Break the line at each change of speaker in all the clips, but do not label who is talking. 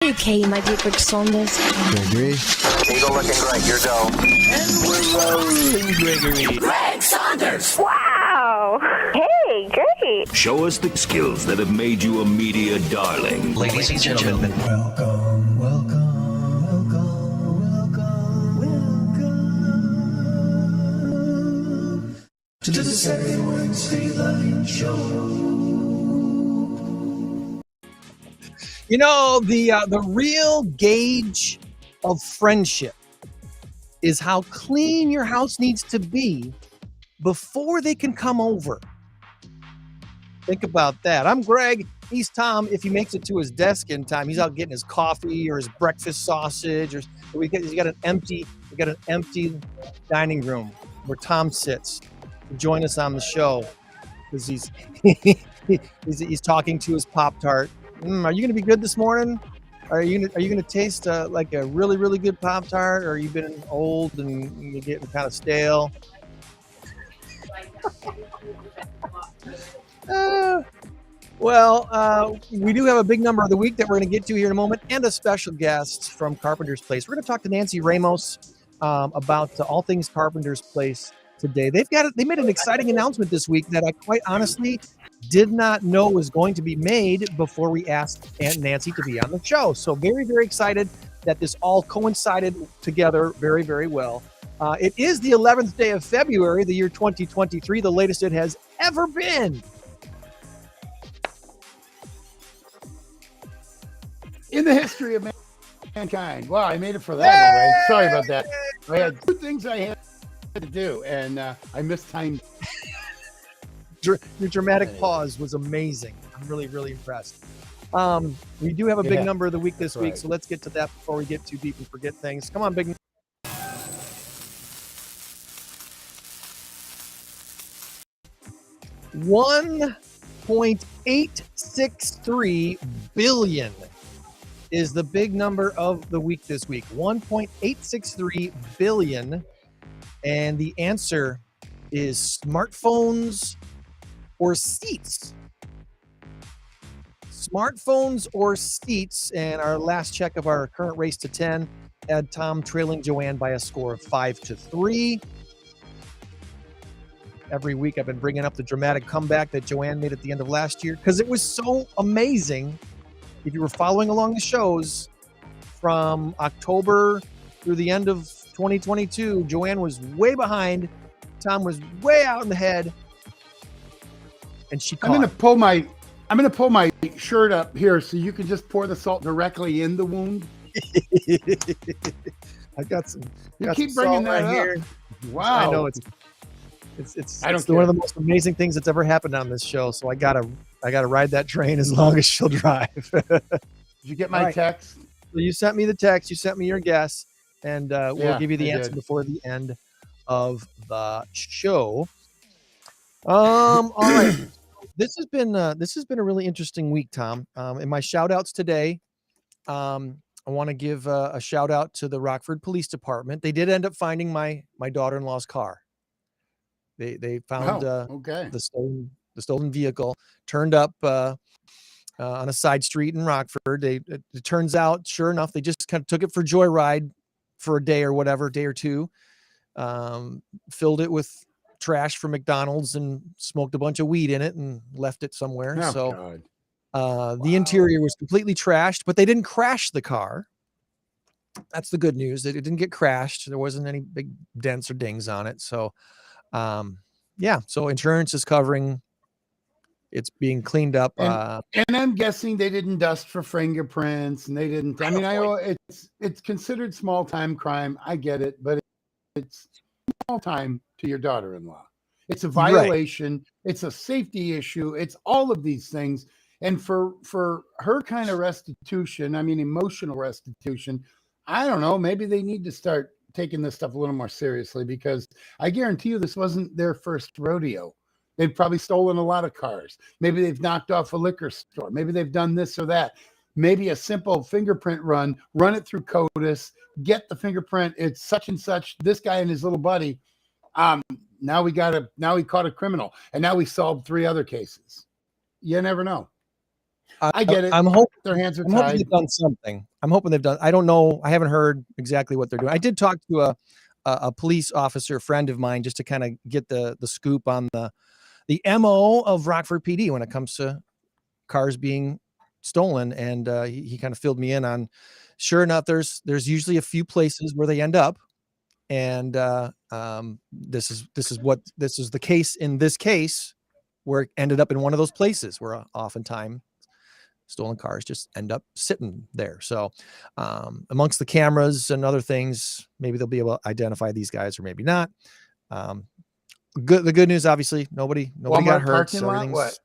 okay, my dear Greg Saunders.
Gregory.
Eagle looking great. Your go.
And we're rolling, Gregory.
Greg Saunders.
Wow. Hey, great.
Show us the skills that have made you a media darling.
Ladies and gentlemen, welcome, welcome, welcome, welcome, welcome to the Saturday Morning Stateline Show.
You know, the real gauge of friendship is how clean your house needs to be before they can come over. Think about that. I'm Greg. He's Tom. If he makes it to his desk in time, he's out getting his coffee or his breakfast sausage, or he's got an empty dining room where Tom sits to join us on the show because he's he's talking to his Pop-Tart. Are you going to be good this morning? Are you going to taste like a really, really good Pop-Tart, or you've been old and you're getting kind of stale? We do have a big number of the week that we're going to get to here in a moment, and a special guest from Carpenter's Place. We're going to talk to Nancy Ramos about all things Carpenter's Place today. They made an exciting announcement this week that I quite honestly did not know was going to be made before we asked Aunt Nancy to be on the show. So very, very excited that this all coincided together very, very well. It is the 11th day of February, the year 2023, the latest it has ever been.
In the history of mankind. Wow, I made it for that. All right. Sorry about that. I had two things I had to do, and I mistimed.
Your dramatic pause was amazing. I'm really, really impressed. We do have a big number of the week this week, so let's get to that before we get too deep and forget things. Come on, big. 1.863 billion is the big number of the week this week. 1.863 billion. And the answer is smartphones or seats. Smartphones or seats. And our last check of our current race to 10 had Tom trailing Joann by a score of 5-3. Every week I've been bringing up the dramatic comeback that Joann made at the end of last year because it was so amazing. If you were following along the shows from October through the end of 2022, Joann was way behind. Tom was way out in the head. And she caught.
I'm gonna pull my shirt up here so you can just pour the salt directly in the wound.
I got some.
You keep bringing that up. Here. Wow.
I know it's one of the most amazing things that's ever happened on this show. So I gotta ride that train as long as she'll drive.
Did you get my text?
So you sent me the text. You sent me your guess, and we'll give you the answer before the end of the show. All right. This has been a really interesting week, Tom. In my shout outs today, I want to give a shout out to the Rockford Police Department. They did end up finding my daughter-in-law's car. They found the stolen vehicle turned up on a side street in Rockford. It turns out, sure enough, they just kind of took it for joyride for a day or whatever, day or two. Filled it with trash from McDonald's and smoked a bunch of weed in it and left it somewhere. The interior was completely trashed, but they didn't crash the car. That's the good news. It didn't get crashed. There wasn't any big dents or dings on it. So, so insurance is covering. It's being cleaned up.
And I'm guessing they didn't dust for fingerprints, and they didn't. I mean, it's considered small time crime. I get it, but it's small time to your daughter-in-law. It's a violation. Right. It's a safety issue. It's all of these things. And for her kind of restitution, I mean, emotional restitution, I don't know. Maybe they need to start taking this stuff a little more seriously, because I guarantee you this wasn't their first rodeo. They've probably stolen a lot of cars. Maybe they've knocked off a liquor store. Maybe they've done this or that. Maybe a simple fingerprint run it through CODIS, get the fingerprint. It's such and such, this guy and his little buddy. Now we caught a criminal, and now we solved 3 other cases. You never know. I get it.
I'm hoping
their hands are
I'm hoping
tied.
they've done something. I'm hoping they've done. I don't know. I haven't heard exactly what they're doing. I did talk to a police officer friend of mine just to kind of get the scoop on the MO of Rockford PD when it comes to cars being stolen, and he kind of filled me in on. Sure enough, there's usually a few places where they end up, and this is the case in this case where it ended up in one of those places where oftentimes stolen cars just end up sitting there. So amongst the cameras and other things, maybe they'll be able to identify these guys or maybe not. The good news, obviously, nobody
Walmart
got hurt.
Parking
So
lot, what?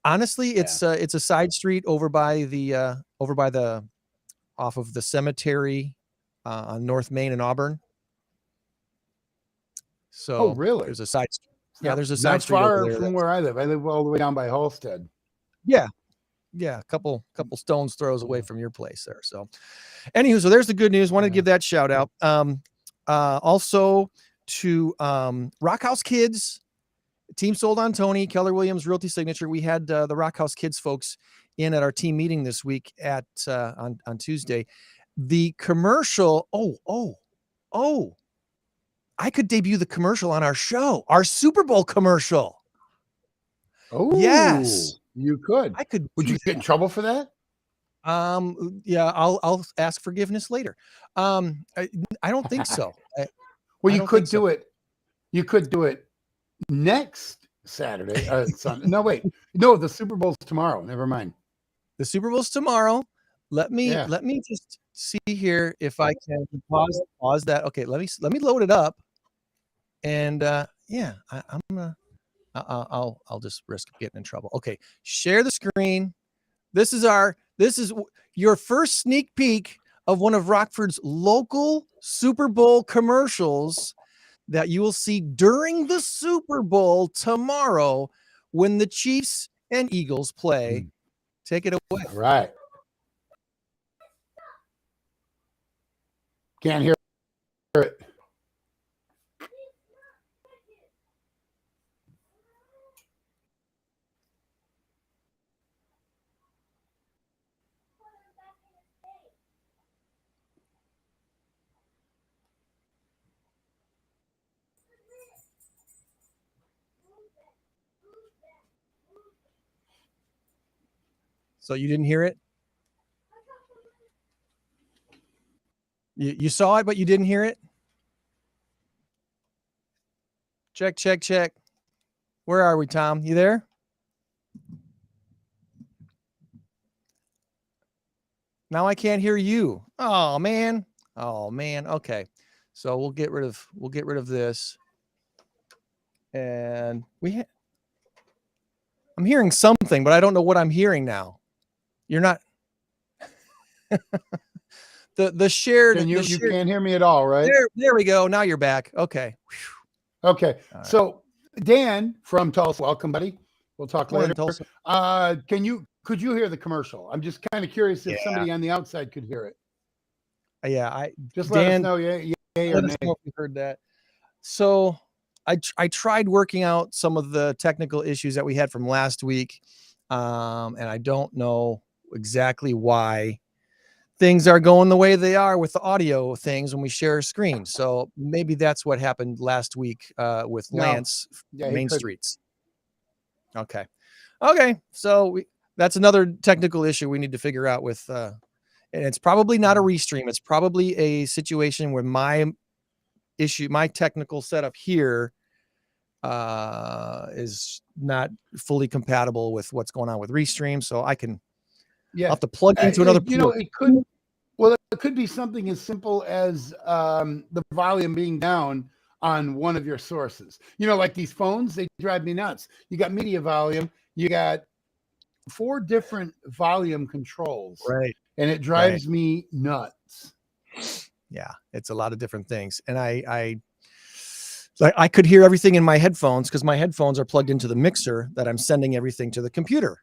Honestly, it's a side street over by the off of the cemetery on North Main in Auburn. So
really?
There's a side street. Yeah, there's a
Not
side street
far
over there
from where I live. I live all the way down by Halstead.
Yeah, a couple stones throws away from your place there. So anywho, so there's the good news. Wanted to give that shout out. Also to Rock House Kids, team sold on Tony, Keller Williams Realty Signature. We had the Rock House Kids folks in at our team meeting this week at on Tuesday. The commercial, I could debut the commercial on our show, our Super Bowl commercial.
Oh,
yes,
you could.
I could.
Would you get in trouble for that?
Yeah, I'll ask forgiveness later. I don't think so.
Well, you could do it. You could do it next Saturday. Sunday. No, wait. No, the Super Bowl's tomorrow. Never mind.
The Super Bowl's tomorrow. Let me just see here if I can pause that. Okay, let me load it up. And I'm gonna I'll just risk getting in trouble. Okay, share the screen. This is your first sneak peek of one of Rockford's local Super Bowl commercials that you will see during the Super Bowl tomorrow when the Chiefs and Eagles play. Take it away.
All right. Can't hear it.
So you didn't hear it? You saw it, but you didn't hear it? Check. Where are we, Tom? You there? Now I can't hear you. Oh man. Okay. So we'll get rid of this. And I'm hearing something, but I don't know what I'm hearing now. You're not the shared.
You can't hear me at all, right?
There we go. Now you're back. Okay.
Okay.
Right.
So Dan from Tulsa, welcome, buddy. We'll talk later.
Tulsa.
Could you hear the commercial? I'm just kind of curious if somebody on the outside could hear it.
Yeah,
just let us know. Yeah,
let us know if you heard that. So I tried working out some of the technical issues that we had from last week, and I don't know exactly why things are going the way they are with the audio things when we share a screen. So maybe that's what happened last week with Lance Main Streets. Okay. So that's another technical issue we need to figure out with, and it's probably not a restream. It's probably a situation where my technical setup here is not fully compatible with what's going on with restream. So I'll have to plug into another port.
It could be something as simple as the volume being down on one of your sources. Like these phones, they drive me nuts. You got media volume, you got 4 different volume controls,
right?
And it drives me nuts.
Yeah, it's a lot of different things, and I could hear everything in my headphones because my headphones are plugged into the mixer that I'm sending everything to the computer.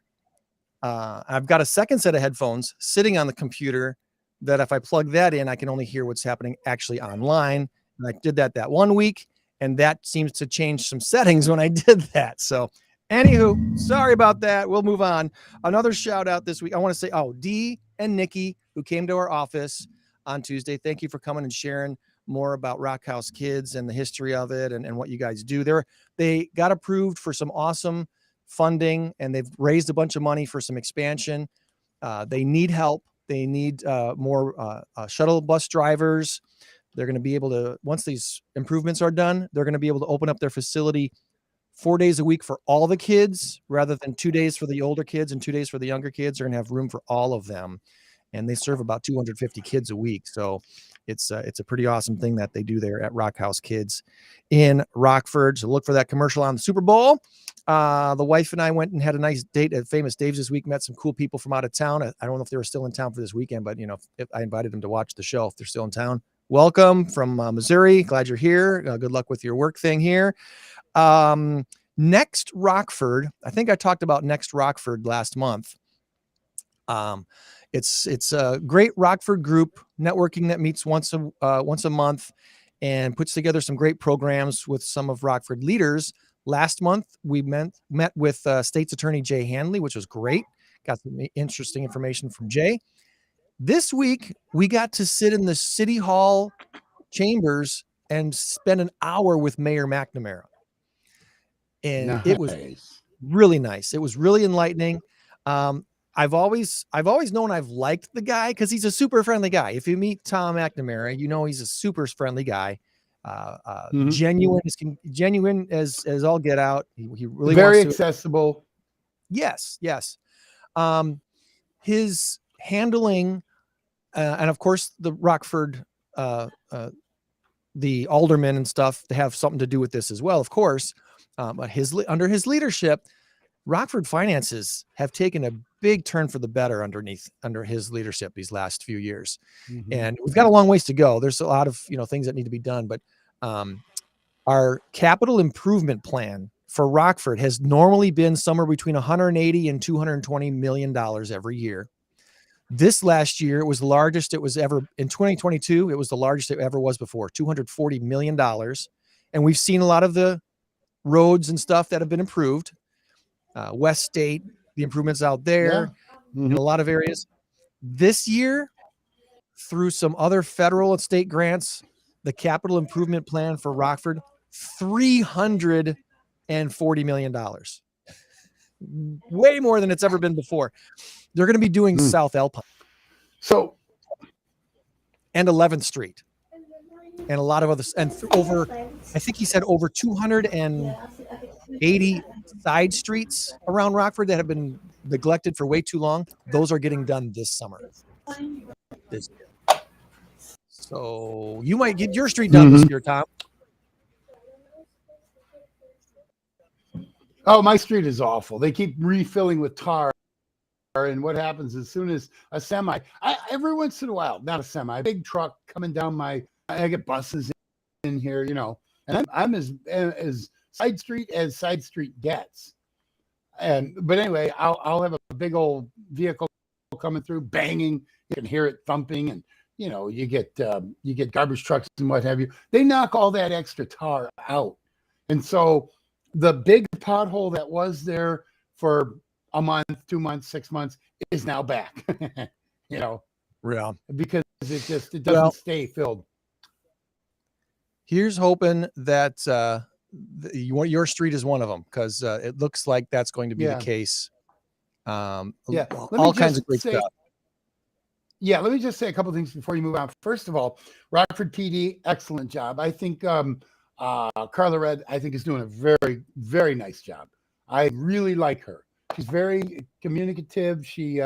I've got a second set of headphones sitting on the computer that if I plug that in, I can only hear what's happening actually online. And I did that one week, and that seems to change some settings when I did that. So Anywho, sorry about that. We'll move on. Another shout out this week. I want to say, Dee and Nikki, who came to our office on Tuesday. Thank you for coming and sharing more about Rock House Kids and the history of it and what you guys do. They got approved for some awesome funding, and they've raised a bunch of money for some expansion. They need help. They need more shuttle bus drivers. They're going to be able to, once these improvements are done, they're going to be able to open up their facility 4 days a week for all the kids, rather than 2 days for the older kids and 2 days for the younger kids. They're going to have room for all of them. And they serve about 250 kids a week. So it's a pretty awesome thing that they do there at Rock House Kids in Rockford. So look for that commercial on the Super Bowl. The wife and I went and had a nice date at Famous Dave's this week, met some cool people from out of town. I don't know if they were still in town for this weekend, but if I invited them to watch the show, if they're still in town, welcome from Missouri. Glad you're here. Good luck with your work thing here. Next Rockford, I think I talked about Next Rockford last month. It's a great Rockford group networking that meets once a month and puts together some great programs with some of Rockford leaders. Last month, we met with State's Attorney Jay Handley, which was great. Got some interesting information from Jay. This week, we got to sit in the City Hall chambers and spend an hour with Mayor McNamara. And It was really nice. It was really enlightening. I've always known I've liked the guy because he's a super friendly guy. If you meet Tom McNamara, he's a super friendly guy. Genuine as all get out. He really
very
wants
accessible.
Yes. His handling, and of course the Rockford, the aldermen and stuff, they have something to do with this as well, of course. But under his leadership, Rockford finances have taken a big turn for the better under his leadership these last few years. Mm-hmm. And we've got a long ways to go. There's a lot of things that need to be done, but our capital improvement plan for Rockford has normally been somewhere between $180 and $220 million every year. This last year, it was the largest it was ever. In 2022, it was the largest it ever was before, $240 million. And we've seen a lot of the roads and stuff that have been improved. West State, the improvements out there in a lot of areas. This year, through some other federal and state grants, the capital improvement plan for Rockford, $340 million. Way more than it's ever been before. They're going to be doing South Alpine. And 11th Street. And a lot of others. And I think he said over 280 side streets around Rockford that have been neglected for way too long. Those are getting done this summer. So you might get your street done this year, Tom.
Oh, my street is awful. They keep refilling with tar. And what happens as soon as a semi, every once in a while, not a semi, a big truck coming down I get buses in here, and I'm as side street as side street gets. But anyway, I'll have a big old vehicle coming through, banging. You can hear it thumping, and you get garbage trucks and what have you. They knock all that extra tar out, and so the big pothole that was there for a month, 2 months, 6 months is now back.
Yeah.
Because it doesn't stay filled.
Here's hoping that your street is one of them, because it looks like that's going to be the case. All kinds of great stuff.
Yeah, let me just say a couple of things before you move on. First of all, Rockford PD, excellent job. I think Carla Red, I think, is doing a very, very nice job. I really like her. She's very communicative. She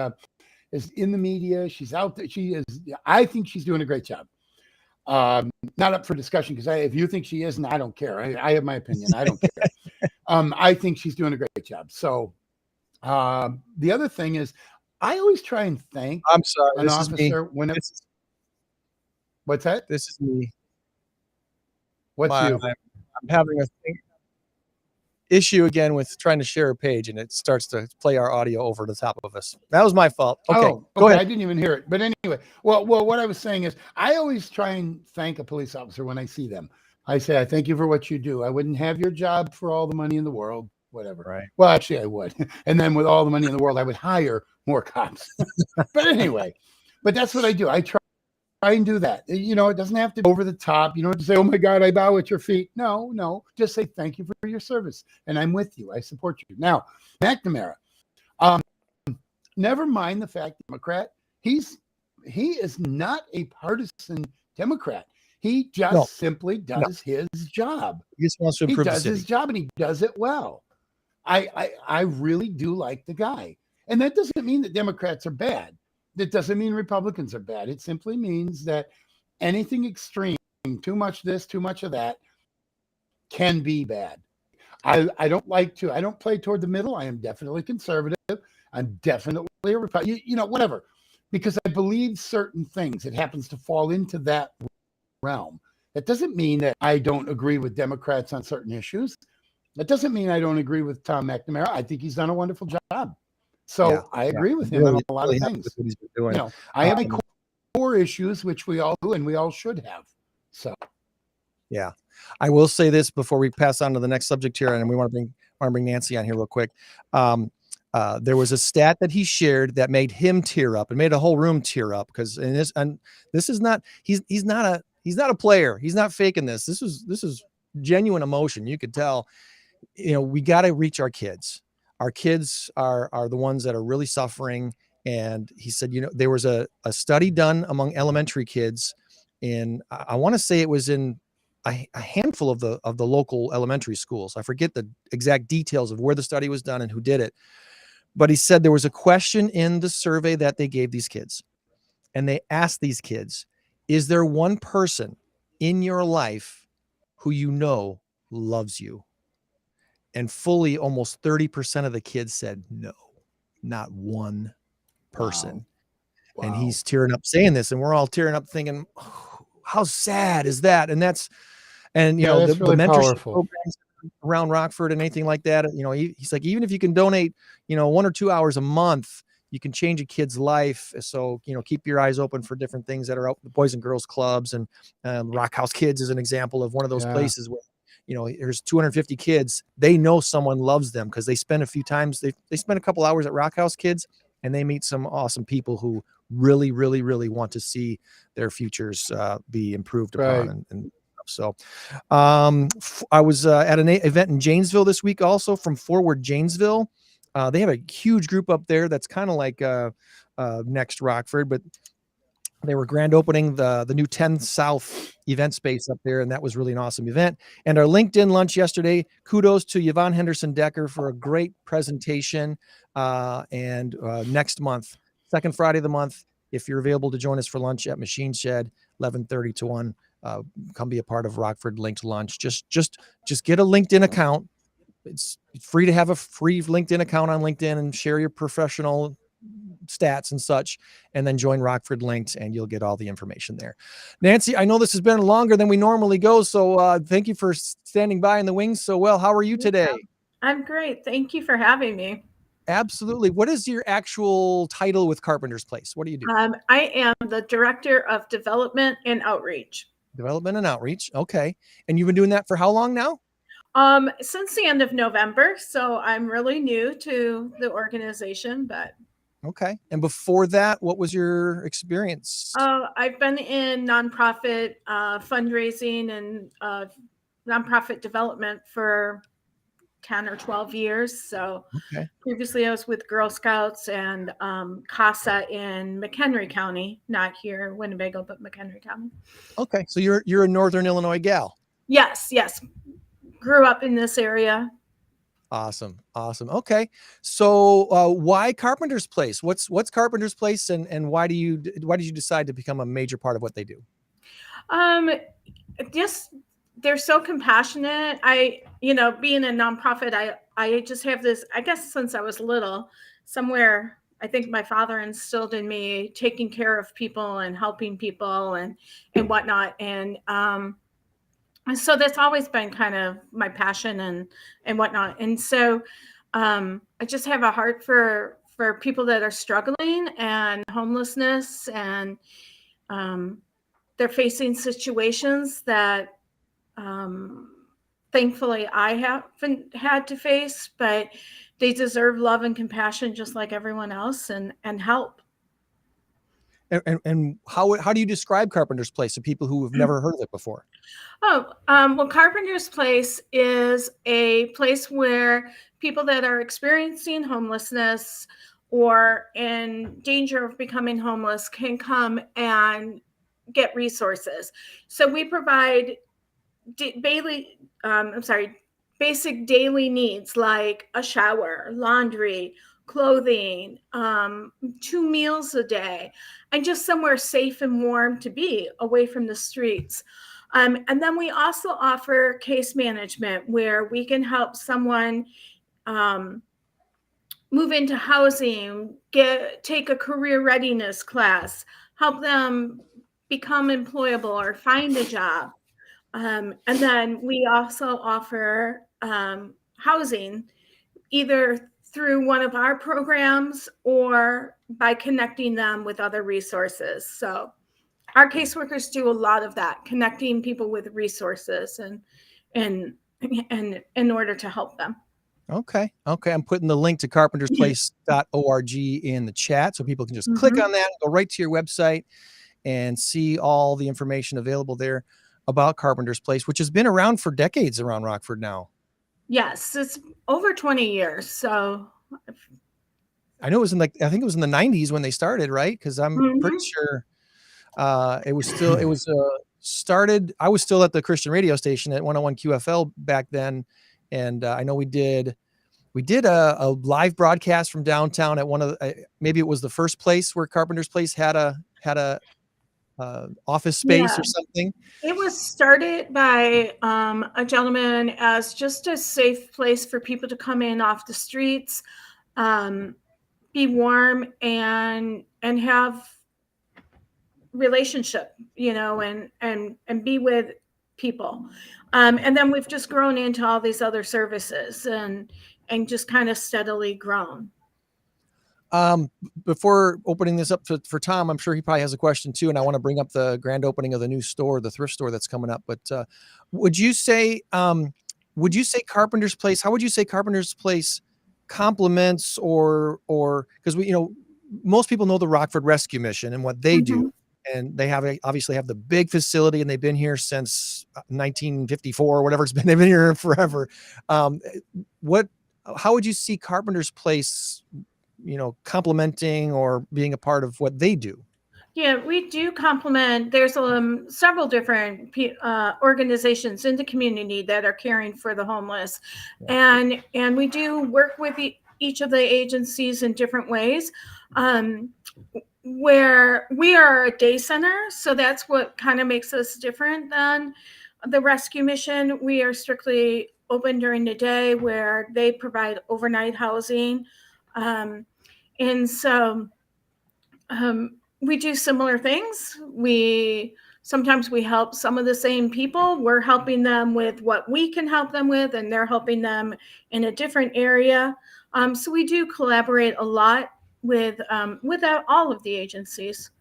is in the media. She's out there. I think she's doing a great job. Not up for discussion, because if you think she isn't, I don't care. I have my opinion. I don't care. I think she's doing a great job. So the other thing is, I always try and thank an officer when it's. What's that?
This is me.
What's you?
I'm having a issue again with trying to share a page, and it starts to play our audio over the top of us. That was my fault. Okay, go ahead.
I didn't even hear it. But anyway, well, what I was saying is, I always try and thank a police officer when I see them. I say, I thank you for what you do. I wouldn't have your job for all the money in the world. whatever.
Right.
Well, actually, I would. And then with all the money in the world, I would hire more cops. But anyway, but that's what I do. I try and do that. You know, it doesn't have to be over the top. You don't have to say, oh my God, I bow at your feet. No. Just say thank you for your service. And I'm with you. I support you. Now, McNamara, never mind the fact that Democrat, he is not a partisan Democrat. He just simply does his job.
He just wants to improve the city.
His job, and he does it well. I really do like the guy. And that doesn't mean that Democrats are bad. That doesn't mean Republicans are bad. It simply means that anything extreme, too much this, too much of that, can be bad. I don't play toward the middle. I am definitely conservative. I'm definitely a Republican, whatever, because I believe certain things. It happens to fall into that realm. That doesn't mean that I don't agree with Democrats on certain issues. That doesn't mean I don't agree with Tom McNamara. I think he's done a wonderful job. So I agree with him on a lot of things. What he's been doing. I have my core issues, which we all do, and we all should have. So,
yeah, I will say this before we pass on to the next subject here, and we want to bring Nancy on here real quick. There was a stat that he shared that made him tear up and made a whole room tear up because this is not he's not a player. He's not faking this. This is genuine emotion. You could tell. We got to reach our kids. Our kids are the ones that are really suffering. And he said, there was a study done among elementary kids in, I want to say it was in a handful of the local elementary schools. I forget the exact details of where the study was done and who did it. But he said there was a question in the survey that they gave these kids. And they asked these kids, is there one person in your life who loves you? And fully almost 30% of the kids said no, not one person. Wow. And he's tearing up saying this, and we're all tearing up thinking, oh, how sad is that? And the
really
mentorship
powerful
programs around Rockford and anything like that, he's like, even if you can donate, 1 or 2 hours a month, you can change a kid's life. So, keep your eyes open for different things that are out, the Boys and Girls Clubs, and Rock House Kids is an example of one of those places where, there's 250 kids. They know someone loves them because they spend a few times. They spend a couple hours at Rock House Kids, and they meet some awesome people who really, really, really want to see their futures be improved upon. And so I was at an event in Janesville this week, also from Forward Janesville. They have a huge group up there that's kind of like Next Rockford, but they were grand opening the new 10 South event space up there, and that was really an awesome event. And our LinkedIn lunch yesterday, kudos to Yvonne Henderson-Decker for a great presentation. And next month, second Friday of the month, if you're available to join us for lunch at Machine Shed, 11:30 to 1, come be a part of Rockford Linked Lunch. Just get a LinkedIn account. It's free to have a free LinkedIn account on LinkedIn and share your professional stats and such, and then join Rockford Linked, and you'll get all the information there. Nancy, I know this has been longer than we normally go, so thank you for standing by in the wings so well. How are you today?
I'm great. Thank you for having me.
Absolutely. What is your actual title with Carpenter's Place? What do you do?
I am the Director of Development and Outreach.
Development and Outreach. Okay. And you've been doing that for how long now?
Since the end of November. So I'm really new to the organization, but.
Okay. And before that, what was your experience?
I've been in nonprofit fundraising and nonprofit development for 10 or 12 years. So previously I was with Girl Scouts and CASA in McHenry County, not here, Winnebago, but McHenry County. Okay.
So you're a Northern Illinois gal.
Yes. Grew up in this area.
Awesome. Okay. So why Carpenter's Place? What's Carpenter's Place, and why did you decide to become a major part of what they do?
Just they're so compassionate. Being a nonprofit, I just have this, I guess since I was little, somewhere I think my father instilled in me taking care of people and helping people and whatnot. And so that's always been kind of my passion and whatnot. And so I just have a heart for people that are struggling and homelessness, and they're facing situations that thankfully I haven't had to face, but they deserve love and compassion just like everyone else, and help.
And how do you describe Carpenter's Place to people who have never heard of it before?
Well, Carpenter's Place is a place where people that are experiencing homelessness or in danger of becoming homeless can come and get resources. So we provide basic daily needs like a shower, laundry, clothing, 2 meals a day, and just somewhere safe and warm to be away from the streets. And then we also offer case management where we can help someone move into housing, take a career readiness class, help them become employable or find a job. And then we also offer housing either through one of our programs or by connecting them with other resources. So our caseworkers do a lot of that, connecting people with resources and in order to help them.
Okay. I'm putting the link to carpentersplace.org in the chat so people can just click on that and go right to your website and see all the information available there about Carpenter's Place, which has been around for decades around Rockford now.
Yes, it's over 20 years. So
I know it was I think it was in the 90s when they started, right? Because I'm pretty sure it was started. I was still at the Christian radio station at 101 QFL back then. And I know we did a live broadcast from downtown at one of the, maybe it was the first place where Carpenter's Place had a office space or something.
It was started by a gentleman as just a safe place for people to come in off the streets, be warm and have relationship, and be with people. And then we've just grown into all these other services and just kind of steadily grown.
Before opening this up for Tom, I'm sure he probably has a question too. And I want to bring up the grand opening of the new store, the thrift store that's coming up. But would you say Carpenter's Place, how would you say Carpenter's Place complements or because most people know the Rockford Rescue Mission and what they do. And they obviously have the big facility, and they've been here since 1954 or whatever it's been. They've been here forever. How would you see Carpenter's Place, complementing or being a part of what they do?
Yeah, we do complement. There's several different organizations in the community that are caring for the homeless, and we do work with each of the agencies in different ways. Where we are a day center, so that's what kind of makes us different than the rescue mission. We are strictly open during the day, where they provide overnight housing, and so we do similar things. Sometimes we help some of the same people. We're helping them with what we can help them with, and they're helping them in a different area. So we do collaborate a lot with all of the agencies.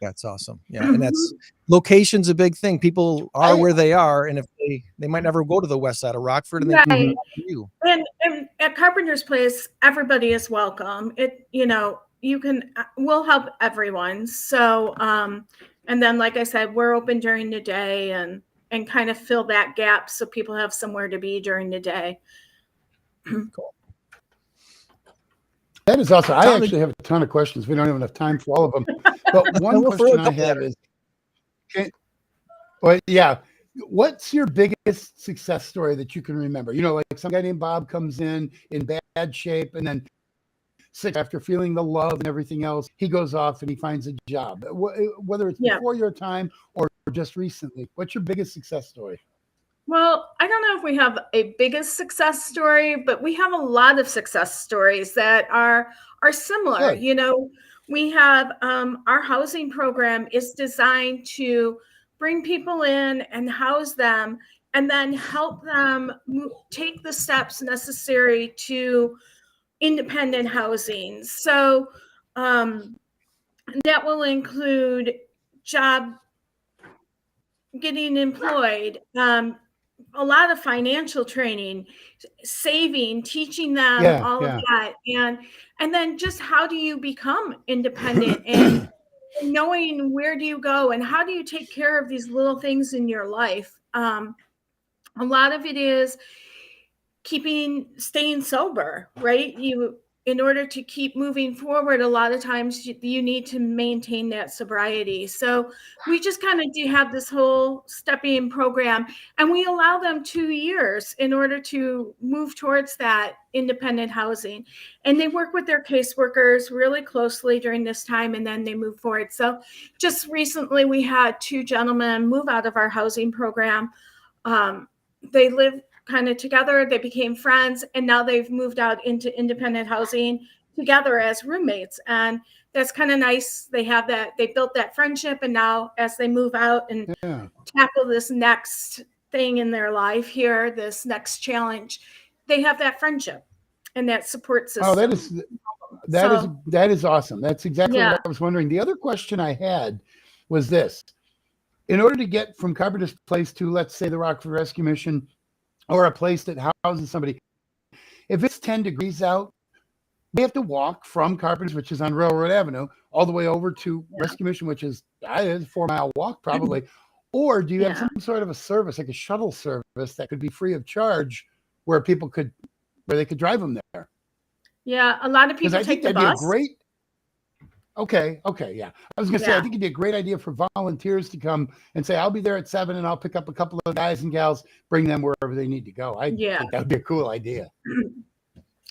That's awesome. Yeah. And that's location's a big thing. People are where they are. And if they might never go to the west side of Rockford, and they can you.
And at Carpenter's Place, everybody is welcome. We'll help everyone. So and then, like I said, we're open during the day and kind of fill that gap so people have somewhere to be during the day.
Cool.
That is awesome. I actually have a ton of questions. We don't have enough time for all of them. But one question I have is, what's your biggest success story that you can remember? Like some guy named Bob comes in bad shape, and then after feeling the love and everything else, he goes off and he finds a job. Whether it's before your time or just recently, what's your biggest success story?
Well, I don't know if we have a biggest success story, but we have a lot of success stories that are similar.
Good.
We have our housing program is designed to bring people in and house them, and then help them take the steps necessary to independent housing. So that will include getting employed, a lot of financial training, saving, teaching them all of that. And then just how do you become independent and knowing where do you go and how do you take care of these little things in your life. A lot of it is staying sober, right? In order to keep moving forward, a lot of times you need to maintain that sobriety. So we just kind of do have this whole stepping program, and we allow them 2 years in order to move towards that independent housing. And they work with their caseworkers really closely during this time, and then they move forward. So just recently we had 2 gentlemen move out of our housing program. They live kind of together, they became friends, and now they've moved out into independent housing together as roommates. And that's kind of nice. They built that friendship, and now as they move out and tackle this next thing in their life here, this next challenge, they have that friendship and that support system.
Oh, that is awesome. That's exactly what I was wondering. The other question I had was this: in order to get from Carpenter's Place to, let's say, the Rockford Rescue Mission, or a place that houses somebody, if it's 10 degrees out, we have to walk from Carpenter's, which is on Railroad Avenue, all the way over to Rescue Mission, which is a 4-mile walk probably. Or do you have some sort of a service, like a shuttle service that could be free of charge, where they could drive them there?
Yeah, a lot of people take the bus.
Be a great. Okay, yeah. I was going to say, I think it'd be a great idea for volunteers to come and say, I'll be there at 7 and I'll pick up a couple of guys and gals, bring them wherever they need to go. I think that would be a cool idea.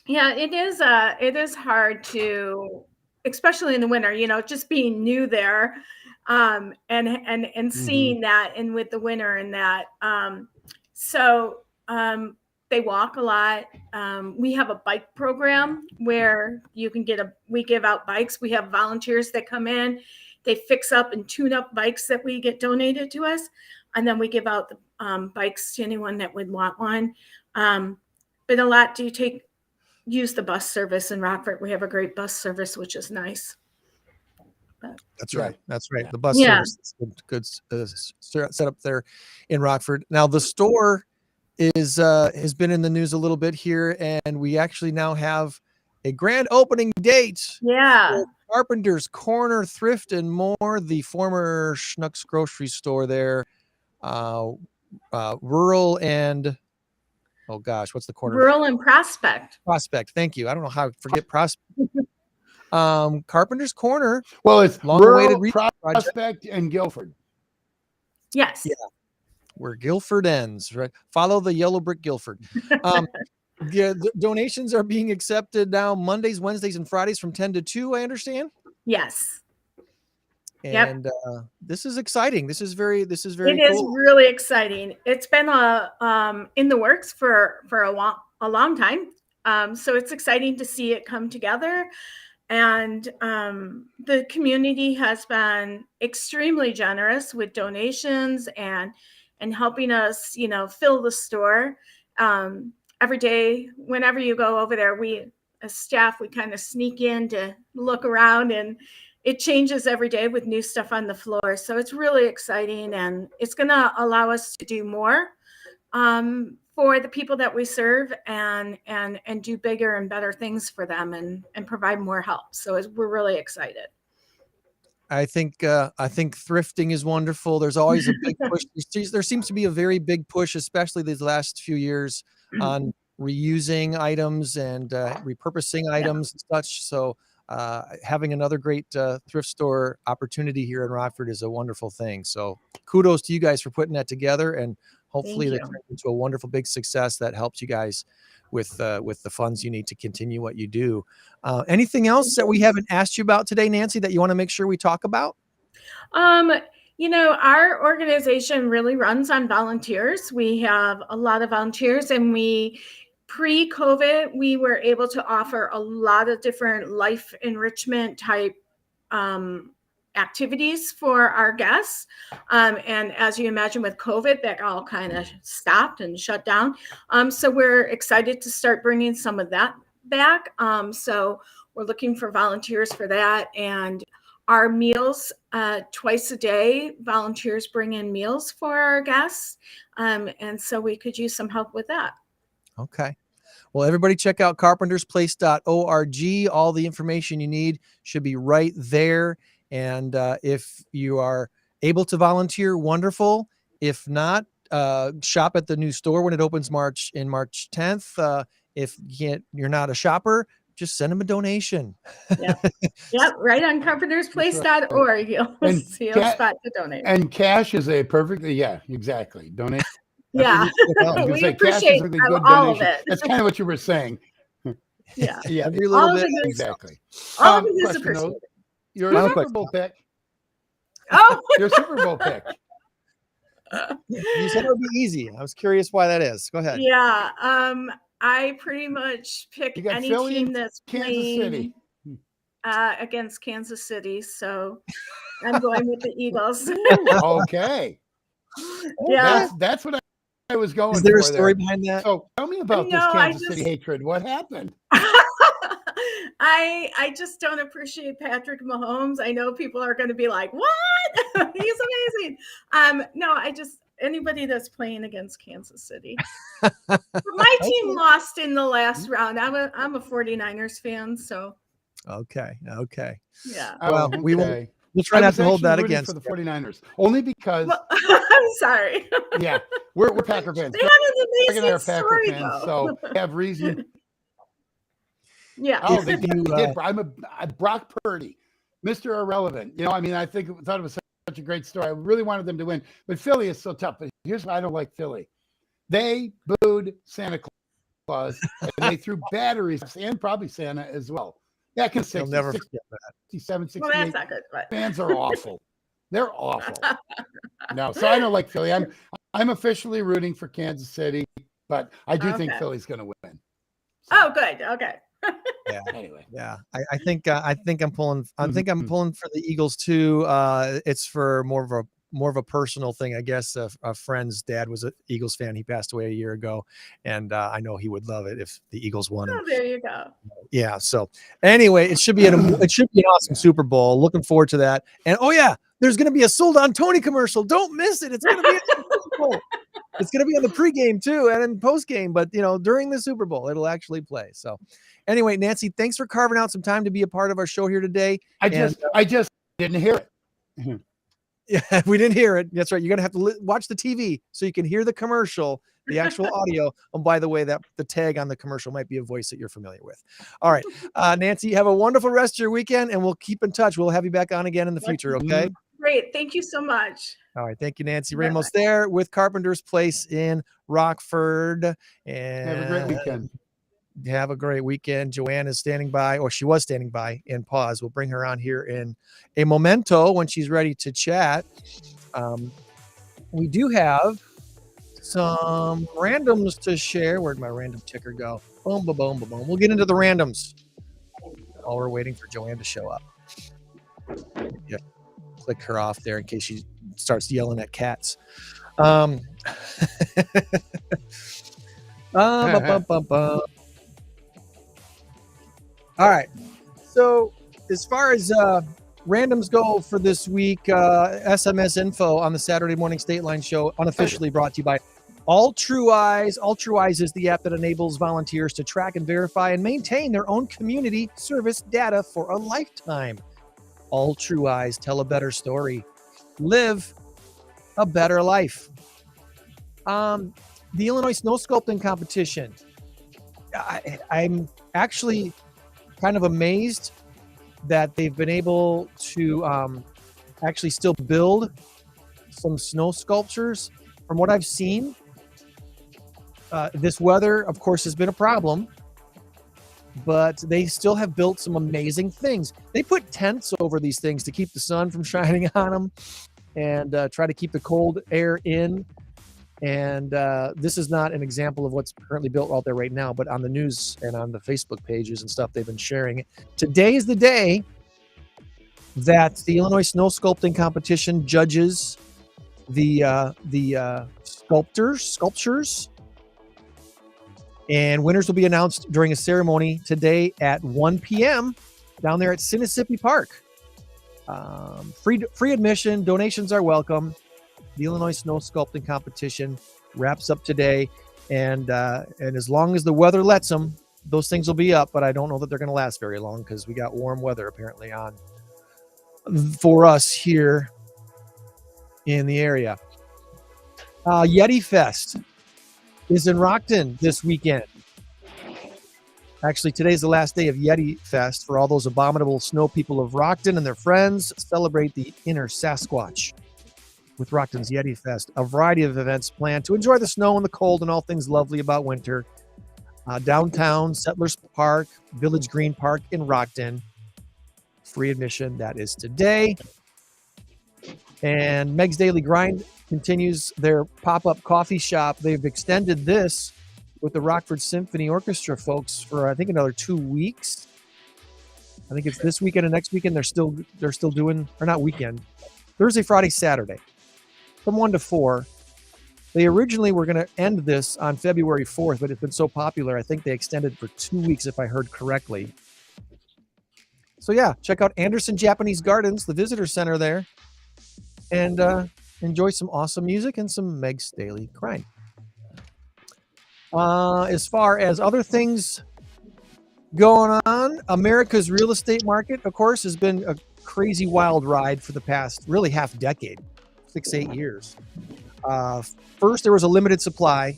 Yeah, it is hard to, especially in the winter, just being new there, and seeing that, and with the winter and that. They walk a lot. We have a bike program where we give out bikes. We have volunteers that come in, they fix up and tune up bikes that we get donated to us. And then we give out the bikes to anyone that would want one. But a lot use the bus service in Rockford. We have a great bus service, which is nice.
That's right. The bus service is good set up there in Rockford. Now the store has been in the news a little bit here, and we actually now have a grand opening date.
Yeah.
Carpenter's Corner Thrift and More, the former Schnucks grocery store there. Rural and what's the corner?
Rural and Prospect.
Prospect. Thank you. I don't know how I forget Prospect. Carpenter's Corner.
Well, it's
long-awaited
Prospect and Guilford.
Yes.
Yeah. Where Guilford ends, right? Follow the yellow brick Guilford. The donations are being accepted now Mondays, Wednesdays, and Fridays from 10 to 2, I understand.
Yes.
And this is exciting. This is very cool.
It is really exciting. It's been in the works for a long time. So it's exciting to see it come together. And the community has been extremely generous with donations and helping us, fill the store. Every day, whenever you go over there, we as staff, we kind of sneak in to look around, and it changes every day with new stuff on the floor. So it's really exciting, and it's going to allow us to do more for the people that we serve and do bigger and better things for them and provide more help. So we're really excited.
I think thrifting is wonderful. There's always a big push. There seems to be a very big push, especially these last few years, on reusing items and repurposing items and such. So having another great thrift store opportunity here in Rockford is a wonderful thing. So kudos to you guys for putting that together, and hopefully that turns into a wonderful big success that helps you guys with the funds you need to continue what you do. Anything else that we haven't asked you about today, Nancy, that you want to make sure we talk about?
Our organization really runs on volunteers. We have a lot of volunteers, and pre-COVID, we were able to offer a lot of different life enrichment type activities for our guests. And as you imagine with COVID, that all kind of stopped and shut down. So we're excited to start bringing some of that back. So we're looking for volunteers for that. And our meals twice a day. Volunteers bring in meals for our guests. And so we could use some help with that.
Okay. Well, everybody check out carpentersplace.org. All the information you need should be right there. And if you are able to volunteer, wonderful. If not, shop at the new store when it opens March 10th. If you're not a shopper, just send them a donation.
Yep, right on carpentersplace.org. You'll see a spot to donate.
And cash is a perfectly, exactly. Donate.
Yeah, we appreciate all of it.
That's kind of what you were saying.
Yeah,
every little bit.
Exactly.
All of it is appreciated.
Your Super Bowl pick.
Oh,
your Super Bowl pick.
You said it would be easy. I was curious why that is. Go ahead.
Yeah. I pretty much pick any
Philly
team that's
Kansas City.
Against Kansas City. So I'm going with the Eagles.
Okay.
Yeah.
That's what I was going for.
Is there a story behind that?
So tell me about this Kansas City hatred. What happened?
I just don't appreciate Patrick Mahomes. I know people are going to be like, what? He's amazing. No, anybody that's playing against Kansas City. But my team lost in the last round. I'm a 49ers fan, so.
Okay.
Yeah.
Well, we'll try not to hold that against
for the 49ers. Only because
I'm sorry.
Yeah. We're Packer fans.
They have an amazing story,
fans, so we have reason.
Yeah.
Oh, they did. I'm Brock Purdy, Mr. Irrelevant. I thought it was such a great story. I really wanted them to win, but Philly is so tough. But here's why I don't like Philly. They booed Santa Claus and they threw batteries and probably Santa as well. Back in 60,
never forget that.
67, 68.
Well, that's not good. But.
Fans are awful. They're awful. No, so I don't like Philly. I'm officially rooting for Kansas City, but I do think Philly's going to win.
So. Oh, good. Okay.
Yeah. Anyway, yeah, I think I'm pulling. I'm pulling for the Eagles too. It's for more of a personal thing, I guess. A friend's dad was an Eagles fan. He passed away a year ago, and I know he would love it if the Eagles won.
Oh, there you go.
Yeah. So anyway, it should be an awesome Super Bowl. Looking forward to that. And there's going to be a Sold on Tony commercial. Don't miss it. It's going to be a Super Bowl. It's going to be on the pregame too and in postgame, but during the Super Bowl, it'll actually play. So anyway, Nancy, thanks for carving out some time to be a part of our show here today.
I just didn't hear it.
Yeah, we didn't hear it. That's right. You're going to have to watch the TV so you can hear the commercial, the actual audio. And by the way, that the tag on the commercial might be a voice that you're familiar with. All right. Nancy, have a wonderful rest of your weekend and we'll keep in touch. We'll have you back on again in the future. Okay.
Great. Thank you so much.
All right. Thank you, Nancy Ramos there with Carpenter's Place in Rockford. And
have a great weekend.
Have a great weekend. Joann is standing by, or she was standing by in PAWS. We'll bring her on here in a momento when she's ready to chat. We do have some randoms to share. Where'd my random ticker go? Boom, boom, boom, boom. We'll get into the randoms while we're waiting for Joann to show up. Yeah. Click her off there in case she starts yelling at cats. All right. So as far as randoms go for this week, SMS info on the Saturday Morning Stateline Show, unofficially brought to you by All True Eyes. All True Eyes is the app that enables volunteers to track and verify and maintain their own community service data for a lifetime. All True Eyes tell a better story. Live a better life. The Illinois Snow Sculpting Competition. I'm actually kind of amazed that they've been able to actually still build some snow sculptures. From what I've seen, this weather, of course, has been a problem, but they still have built some amazing things. They put tents over these things to keep the sun from shining on them and try to keep the cold air in. And this is not an example of what's currently built out there right now, but on the news and on the Facebook pages and stuff, they've been sharing it. Today is the day that the Illinois Snow Sculpting Competition judges the sculptures, and winners will be announced during a ceremony today at 1 p.m. down there at Sinisippi Park. Free admission. Donations are welcome. The Illinois Snow Sculpting Competition wraps up today, and as long as the weather lets them, those things will be up. But I don't know that they're going to last very long because we got warm weather apparently on for us here in the area. Yeti Fest is in Rockton this weekend. Actually, today's the last day of Yeti Fest for all those abominable snow people of Rockton and their friends. Celebrate the inner Sasquatch with Rockton's Yeti Fest. A variety of events planned to enjoy the snow and the cold and all things lovely about winter. Downtown, Settlers Park, Village Green Park in Rockton. Free admission, that is today. And Meg's Daily Grind continues their pop-up coffee shop. They've extended this with the Rockford Symphony Orchestra folks for, I think, another 2 weeks. I think it's this weekend and next weekend. They're still doing, or not weekend, Thursday, Friday, Saturday, from 1 to 4. They originally were going to end this on February 4th, but it's been so popular, I think they extended for 2 weeks, if I heard correctly. So yeah, check out Anderson Japanese Gardens, the visitor center there, and enjoy some awesome music and some Meg's Daily Grind. As far as other things going on, America's real estate market, of course, has been a crazy wild ride for the past really half decade, 6-8 years. First, there was a limited supply,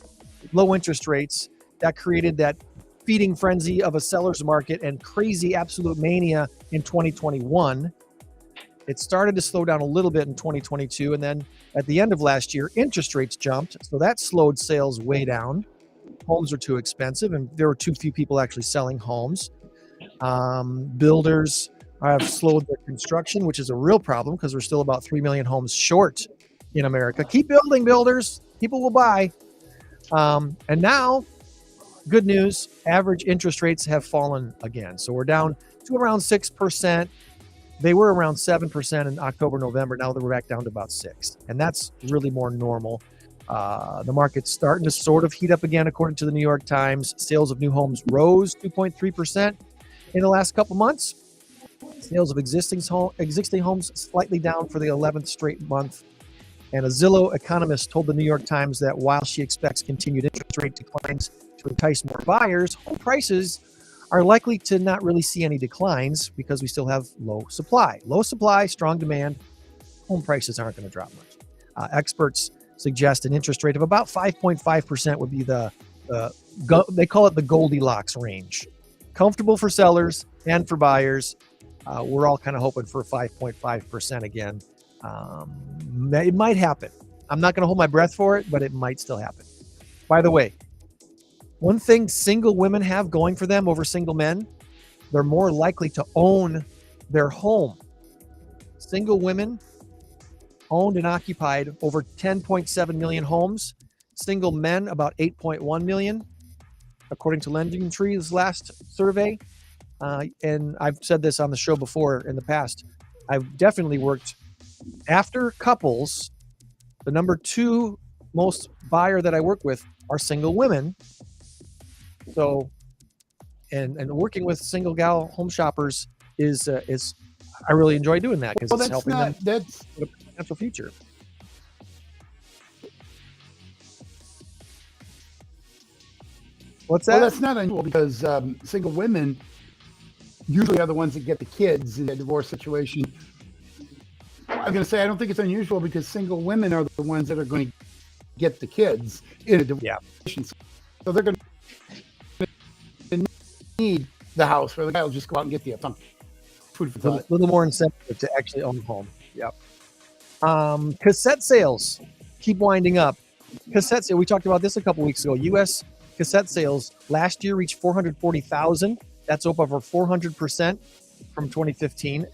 low interest rates that created that feeding frenzy of a seller's market and crazy absolute mania in 2021. It started to slow down a little bit in 2022, and then at the end of last year, interest rates jumped, so that slowed sales way down. Homes are too expensive, and there were too few people actually selling homes. Builders have slowed their construction, which is a real problem because we're still about 3 million homes short in America. Keep building, builders. People will buy. And now, good news, average interest rates have fallen again. So we're down to around 6%. They were around 7% in October, November. Now we're back down to about 6%. And that's really more normal. The market's starting to sort of heat up again, according to the New York Times. Sales of new homes rose 2.3% in the last couple months. Sales of existing homes slightly down for the 11th straight month. And a Zillow economist told the New York Times that while she expects continued interest rate declines to entice more buyers, home prices are likely to not really see any declines because we still have low supply. Low supply, strong demand, home prices aren't going to drop much. Experts suggest an interest rate of about 5.5% would be they call it the Goldilocks range. Comfortable for sellers and for buyers. We're all kind of hoping for 5.5% again. It might happen. I'm not going to hold my breath for it, but it might still happen. By the way, one thing single women have going for them over single men, they're more likely to own their home. Single women owned and occupied over 10.7 million homes. Single men, about 8.1 million, according to Lending Tree's last survey. And I've said this on the show before in the past. I've definitely worked after couples. The number 2 most buyer that I work with are single women. So, and working with single gal home shoppers is I really enjoy doing that because it's helping them with a potential future. What's that?
Well, that's not unusual because single women usually are the ones that get the kids in a divorce situation. I'm going to say I don't think it's unusual because single women are the ones that are going to get the kids in a divorce situation. So they're going to need the house where the guy will just go out and get the food for thought.
A little more incentive to actually own a home. Yep. Cassette sales keep winding up. Cassette sales, we talked about this a couple weeks ago. U.S. cassette sales last year reached 440,000. That's up over 400% from 2015.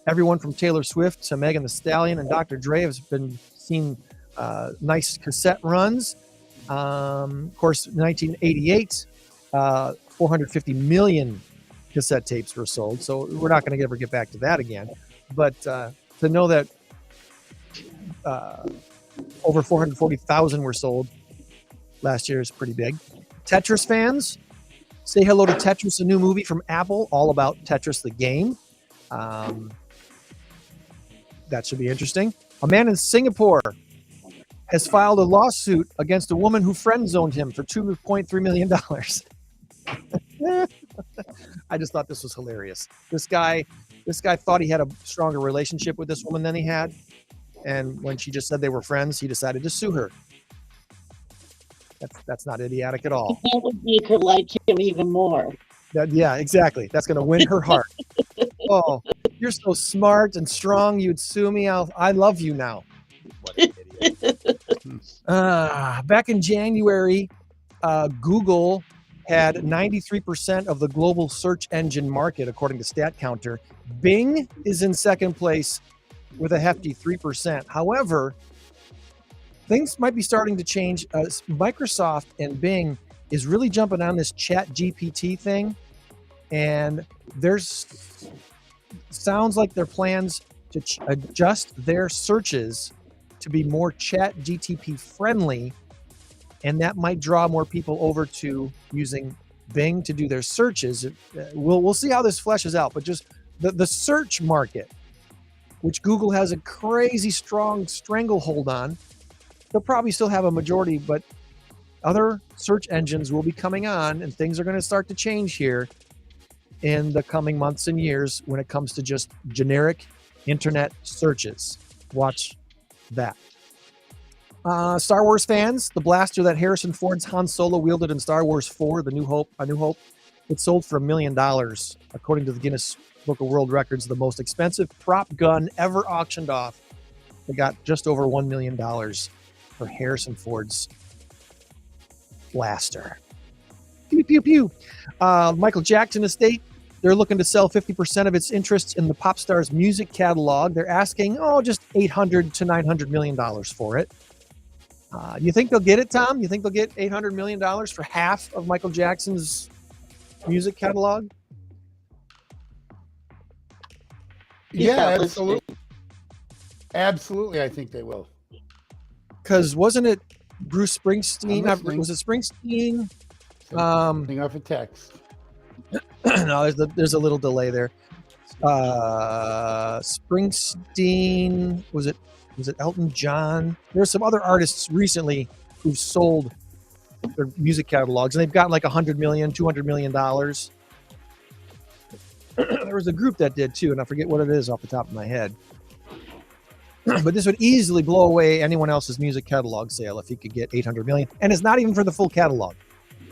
Everyone from Taylor Swift to Megan Thee Stallion and Dr. Dre has been seeing nice cassette runs. Of course, 1988, 450 million cassette tapes were sold. So we're not going to ever get back to that again. But to know that over 440,000 were sold last year is pretty big. Tetris fans, say hello to Tetris, a new movie from Apple, all about Tetris the game. that should be interesting. A man in Singapore has filed a lawsuit against a woman who friend zoned him for $2.3 million. I just thought this was hilarious. This guy thought he had a stronger relationship with this woman than he had. And when she just said they were friends, he decided to sue her. That's not idiotic at all.
That would make her like him even more.
Yeah, exactly. That's going to win her heart. Oh, you're so smart and strong. You'd sue me. I love you now. What an idiot. Back in January, Google had 93% of the global search engine market, according to StatCounter. Bing is in second place with a hefty 3%. However, things might be starting to change. Microsoft and Bing is really jumping on this Chat GPT thing, and there's sounds like their plans to adjust their searches to be more Chat GTP friendly, and that might draw more people over to using Bing to do their searches. We'll see how this fleshes out, but just the search market, which Google has a crazy strong stranglehold on, they'll probably still have a majority, but other search engines will be coming on, and things are going to start to change here in the coming months and years when it comes to just generic internet searches. Watch that. Star Wars fans, the blaster that Harrison Ford's Han Solo wielded in Star Wars 4, A New Hope, it sold for $1 million. According to the Guinness Book of World Records, the most expensive prop gun ever auctioned off. They got just over $1 million for Harrison Ford's blaster. Pew, pew, pew. Michael Jackson estate, they're looking to sell 50% of its interests in the pop star's music catalog. They're asking, just $800 to $900 million for it. You think they'll get it, Tom? You think they'll get $800 million for half of Michael Jackson's music catalog?
Yeah, absolutely. Absolutely, I think they will.
Because wasn't it Bruce Springsteen? Was it Springsteen?
Something off a text.
No, there's a little delay there. Springsteen, was it Elton John? There's some other artists recently who've sold their music catalogs, and they've gotten like $100 million, $200 million. There was a group that did too, and I forget what it is off the top of my head. But this would easily blow away anyone else's music catalog sale if he could get $800 million. And it's not even for the full catalog.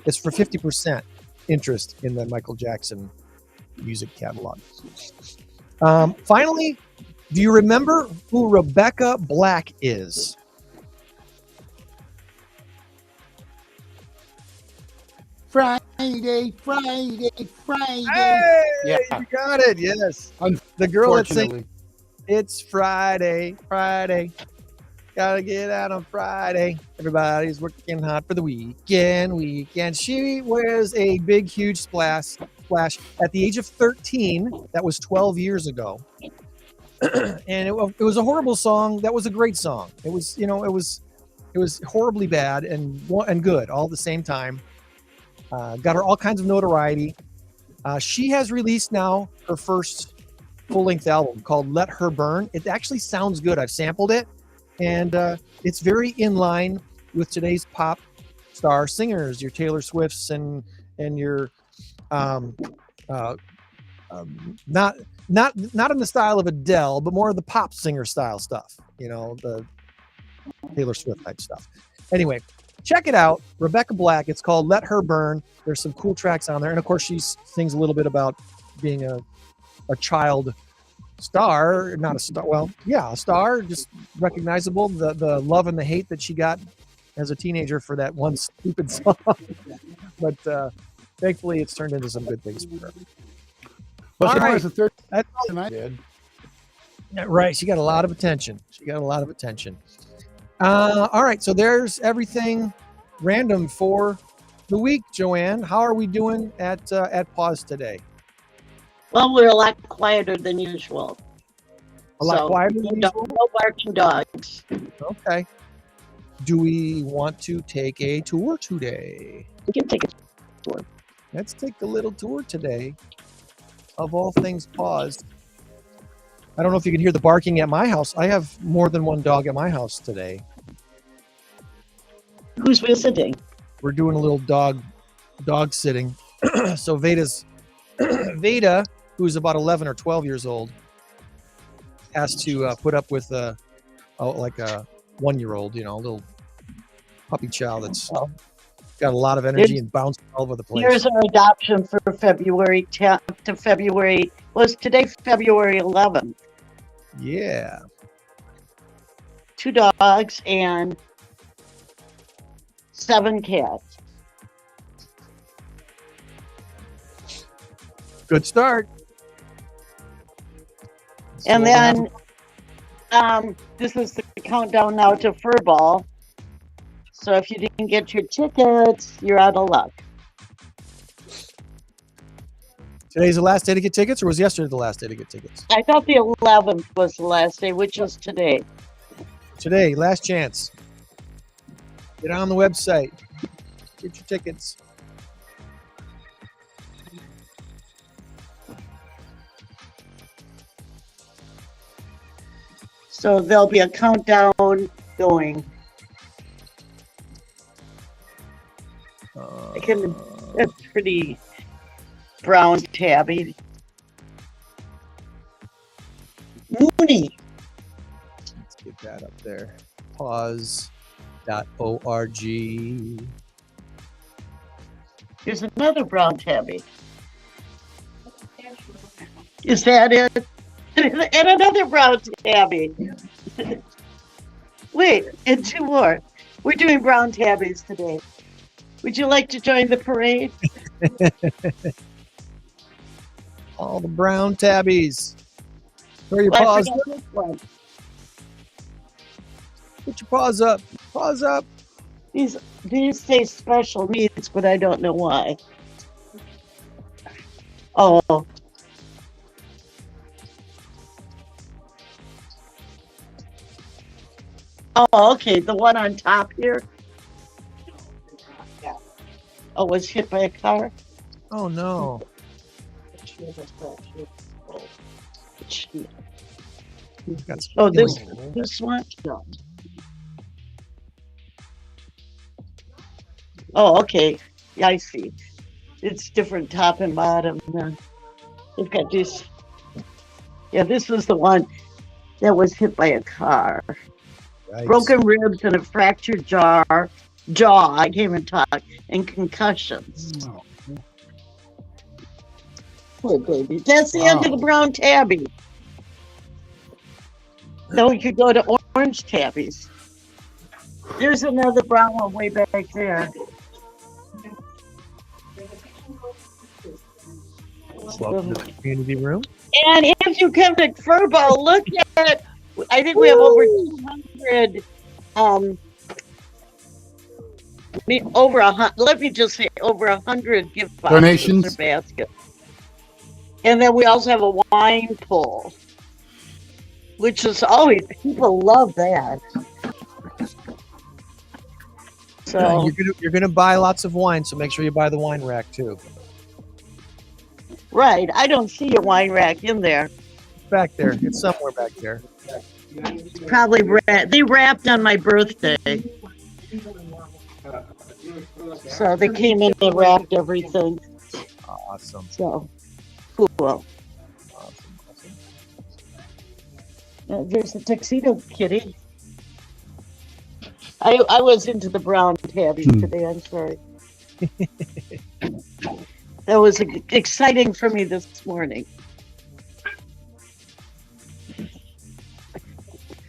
It's for 50% interest in the Michael Jackson music catalog. Finally, do you remember who Rebecca Black is?
Friday.
Hey, yeah, you got it. Yes, the girl that sings "It's Friday, gotta get out on Friday. Everybody's working hard for the weekend. She wears a big, huge splash at the age of 13. That was 12 years ago. And it was a horrible song. That was a great song. It was horribly bad and good all at the same time. Got her all kinds of notoriety. She has released now her first full-length album called Let Her Burn. It actually sounds good. I've sampled it, and it's very in line with today's pop star singers, your Taylor Swifts and your not in the style of Adele, but more of the pop singer style stuff, the Taylor Swift type stuff. Anyway, check it out, Rebecca Black. It's called Let Her Burn. There's some cool tracks on there, and of course she sings a little bit about being a child star, not a star. Well, yeah, a star, just recognizable. The love and the hate that she got as a teenager for that one stupid song, but thankfully it's turned into some good things for her.
Well,
all right,
the third than I did.
Right, she got a lot of attention. All right, so there's everything random for the week. Joann, how are we doing at PAWS today?
Well, we're a lot quieter than usual.
A lot quieter than usual?
No barking dogs.
Okay. Do we want to take a tour today?
We can take a tour.
Let's take a little tour today of all things PAWS. I don't know if you can hear the barking at my house. I have more than one dog at my house today.
Who's visiting?
We're doing a little dog sitting. So Veda, who's about 11 or 12 years old, has to put up with like a 1-year-old, a little puppy child that's got a lot of energy and bouncing all over the place.
Here's our adoption for February 10th to February. Was today February 11th?
Yeah.
2 dogs and 7 cats.
Good start.
And then this is the countdown now to Furball. So if you didn't get your tickets, you're out of luck.
Today's the last day to get tickets, or was yesterday the last day to get tickets?
I thought the 11th was the last day, which is today.
Today, last chance. Get on the website. Get your tickets.
So there'll be a countdown going. That's pretty brown tabby. Mooney.
Let's get that up there. PAWS.org.
Here's another brown tabby. Is that it? And another brown tabby. Wait, and 2 more. We're doing brown tabbies today. Would you like to join the parade?
All the brown tabbies. Throw your paws up. Put your paws up. Paws up.
These say special needs, but I don't know why. Oh. Oh, okay. The one on top here. Oh, was hit by a car?
Oh, no.
Oh, this one? No. Oh, okay. Yeah, I see. It's different top and bottom. They've got this. Yeah, this was the one that was hit by a car. Yikes. Broken ribs and a fractured jaw. I can't even talk. And concussions.
Oh.
Poor baby. That's the end of the brown tabby. Then we could go to orange tabbies. There's another brown one way back there.
Welcome to the community room.
And if you come to Furball, look at, I think we have over 200, let me just say over 100 gift boxes
donations
or baskets. And then we also have a wine pull, which is always, people love that. So
you're gonna buy lots of wine, so make sure you buy the wine rack too.
Right, I don't see your wine rack in there.
Back there, it's somewhere back there.
It's probably they wrapped on my birthday, so they came in and wrapped everything.
Awesome.
So cool.
Awesome.
There's the tuxedo kitty. I was into the brown tabby today. I'm sorry. That was exciting for me this morning.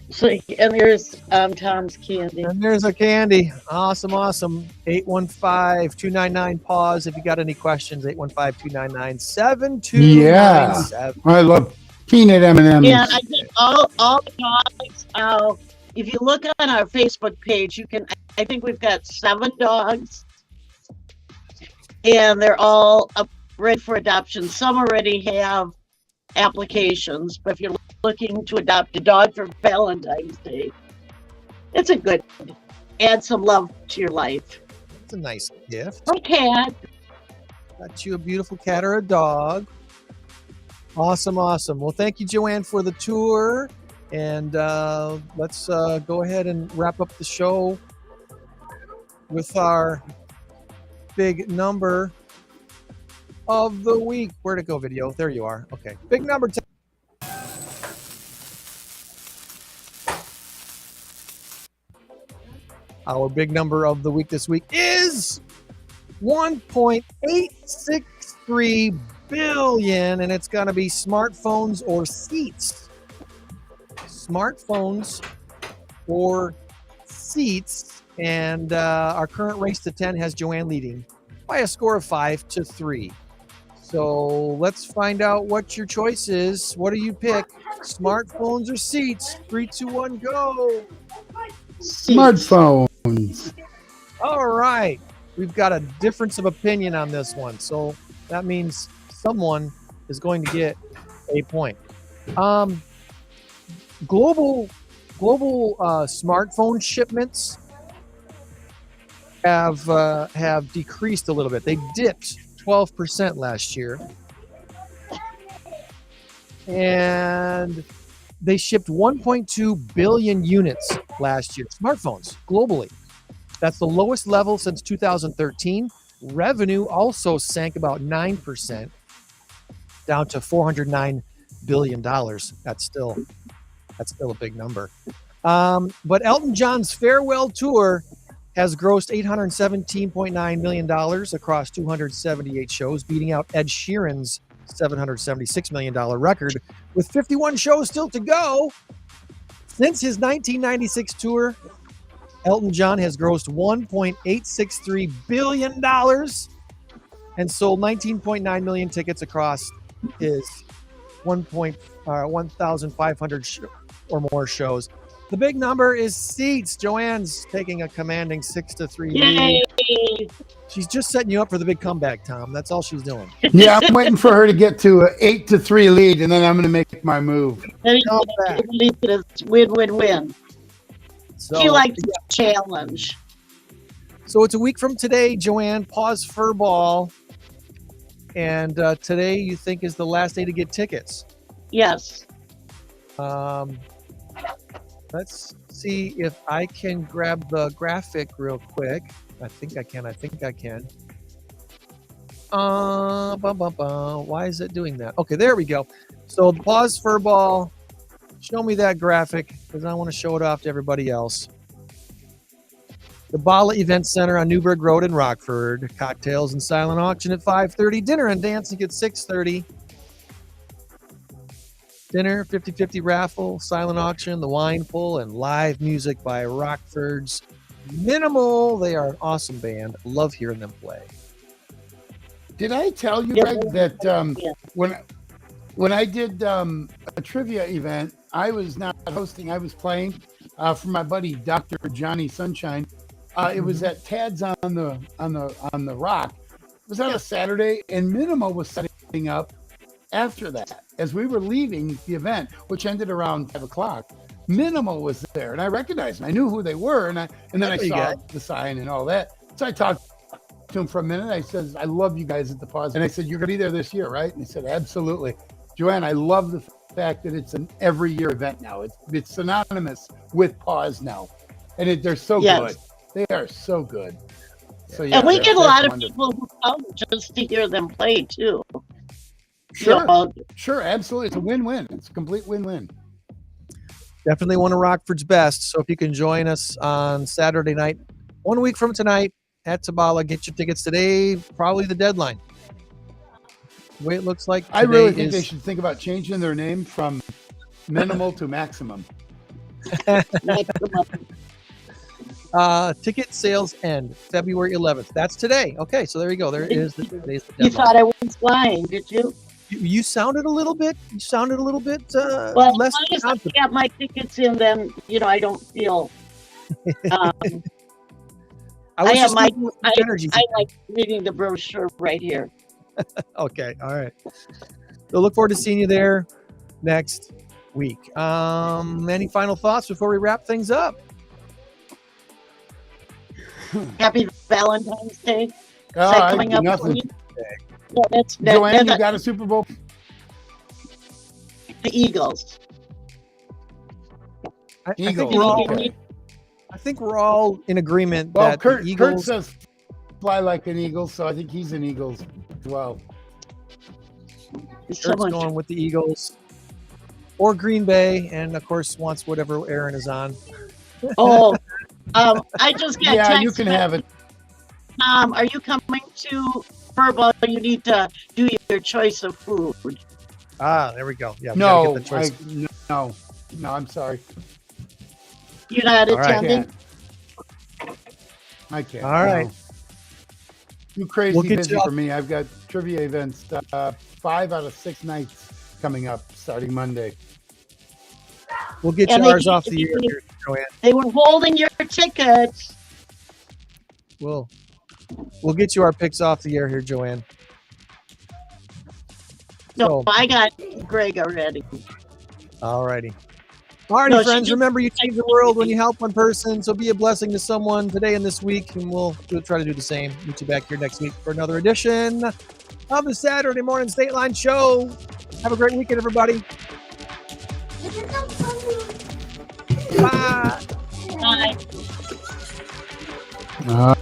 So, and there's Tom's candy.
And there's a candy. Awesome. 815-299-PAWS. If you got any questions, 815-299-7297.
Yeah, I love peanut M&Ms.
Yeah, I think all the dogs. If you look on our Facebook page, you can. I think we've got 7 dogs, and they're all up ready for adoption. Some already have applications, but if you're looking to adopt a dog for Valentine's Day, it's a good. Add some love to your life.
It's a nice gift.
A cat.
Got you a beautiful cat or a dog. Awesome. Well, thank you, Joann, for the tour. And let's go ahead and wrap up the show with our big number of the week. Where'd it go, video? There you are. Okay. Big number 10. Our big number of the week this week is 1.863 billion, and it's going to be smartphones or seats. Smartphones or seats. And our current race to 10 has Joann leading by a score of 5-3. So let's find out what your choice is. What do you pick? Smartphones or seats? 3, 2, 1, go.
Smartphones.
All right. We've got a difference of opinion on this one. So that means someone is going to get a point. Global smartphone shipments have decreased a little bit. They dipped 12% last year. And they shipped 1.2 billion units last year. Smartphones globally. That's the lowest level since 2013. Revenue also sank about 9%, down to $409 billion. That's still a big number. But Elton John's farewell tour has grossed $817.9 million across 278 shows, beating out Ed Sheeran's $776 million record, with 51 shows still to go. Since his 1996 tour, Elton John has grossed $1.863 billion and sold 19.9 million tickets across his 1,500 or more shows. The big number is seats. Joann's taking a commanding 6-3 lead. She's just setting you up for the big comeback, Tom. That's all she's doing.
Yeah, I'm waiting for her to get to an 8-3 lead, and then I'm going to make my move.
Win.
So,
She likes the challenge.
So it's a week from today, Joann. Pause fur ball. And today you think is the last day to get tickets.
Yes.
Let's see if I can grab the graphic real quick. I think I can. Why is it doing that? Okay, there we go. So pause fur ball. Show me that graphic because I want to show it off to everybody else. The Bala Event Center on Newburgh Road in Rockford. Cocktails and silent auction at 5:30. Dinner and dancing at 6:30. Dinner, 50-50 raffle, silent auction, the wine pull, and live music by Rockford's Minimal. They are an awesome band. Love hearing them play.
Did I tell you, Greg, that when I did a trivia event, I was not hosting, I was playing for my buddy Dr. Johnny Sunshine. It was at Tad's on the Rock. It was on a Saturday, and Minimal was setting up after that. As we were leaving the event, which ended around 5 o'clock, Minimal was there, and I recognized them. I knew who they were, and then I saw the sign and all that. So I talked to him for a minute. I said, "I love you guys at the PAWS," and I said, "You're going to be there this year, right?" And he said, "Absolutely." Joann, I love the fact that it's an every year event now. It's synonymous with PAWS now, and they're so good. They are so good. So yeah,
and we get a lot of people who come just to hear them play too.
Sure, absolutely. It's a win-win. It's a complete win-win.
Definitely one of Rockford's best. So if you can join us on Saturday night, 1 week from tonight at Tabala, get your tickets today. Probably the deadline. The way it looks like today,
I really think they should think about changing their name from Minimal to Maximum.
Ticket sales end February 11th. That's today. Okay, so there you go. There is today's the deadline.
You thought I was lying, did you?
You sounded a little bit. Less.
As long as I got my tickets in, then I don't feel. I like reading the brochure right here.
Okay, all right. So look forward to seeing you there next week. Any final thoughts before we wrap things up?
Happy Valentine's Day.
Nothing.
Yeah,
Joann, you got a Super Bowl?
Eagles.
I think
Eagles.
we're all.
Okay.
I think we're all in agreement
Well,
that
Kurt
the Eagles.
says fly like an eagle, so I think he's an Eagles as well.
Kurt's
Someone-
going with the Eagles or Green Bay, and of course wants whatever Aaron is on.
Oh, I just got
Yeah,
text
you can have it.
are you coming to Verbal? You need to do your choice of food.
Ah, there we go. Yeah, we gotta
No,
get the choice.
no, I'm sorry.
You're not
All right.
attending?
I can't.
All right.
No. Too crazy
We'll get
busy
you
for me. I've got trivia events 5 out of 6 nights coming up starting Monday.
We'll get
And
you
they-
ours off the air here, Joanne.
They were holding your tickets.
We'll get you our picks off the air here, Joanne.
No,
So-
I got Greg already.
All righty. All righty,
No, she
friends.
did-
Remember, you change the world when you help one person. So be a blessing to someone today and this week, and we'll try to do the same. Meet you back here next week for another edition of the Saturday Morning Stateline Show. Have a great weekend, everybody. Bye.
Bye.